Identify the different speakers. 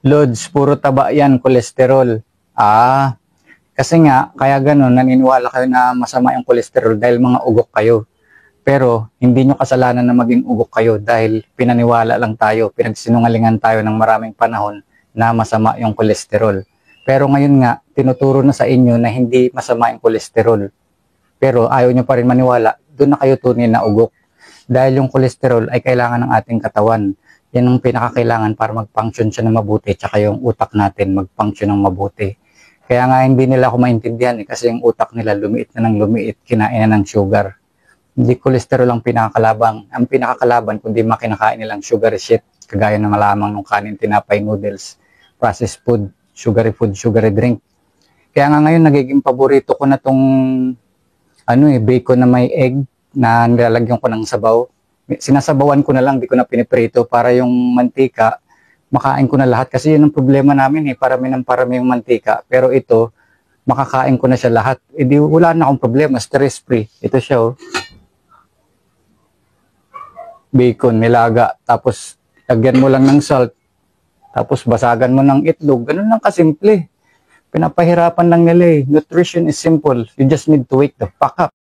Speaker 1: Loads, puro taba yan, kolesterol. Ah, kasi nga, kaya ganun, naniniwala kayo na masama yung kolesterol dahil mga ugok kayo. Pero, hindi nyo kasalanan na maging ugok kayo dahil pinaniwala lang tayo, pinagsinungalingan tayo ng maraming panahon na masama yung kolesterol. Pero ngayon nga, tinuturo na sa inyo na hindi masama yung kolesterol. Pero ayaw nyo pa rin maniwala, doon na kayo tunay na ugok. Dahil yung kolesterol ay kailangan ng ating katawan. Yan ang pinakakailangan para mag-function siya ng mabuti, tsaka yung utak natin mag-function ng mabuti. Kaya nga hindi nila ako maintindihan kasi yung utak nila lumiit na ng lumiit, kinain na ng sugar. Hindi kolesterol ang pinakakalabang. Ang pinakakalaban kundi makinakain nilang sugary shit, kagaya ng malamang ng kanin, tinapay, noodles, processed food, sugary drink. Kaya nga ngayon nagiging paborito ko na tong bacon na may egg na nilalagyan ko ng sabaw. Sinasabawan ko na lang, di ko na piniprito para yung mantika, makain ko na lahat. Kasi yun ang problema namin parami ng parami yung mantika. Pero ito, makakain ko na siya lahat. Di wala na akong problema, stress free. Ito siya bacon, nilaga, tapos lagyan mo lang ng salt, tapos basagan mo ng itlog. Ganun lang kasimple. Pinapahirapan lang nila Nutrition is simple. You just need to wake the fuck up.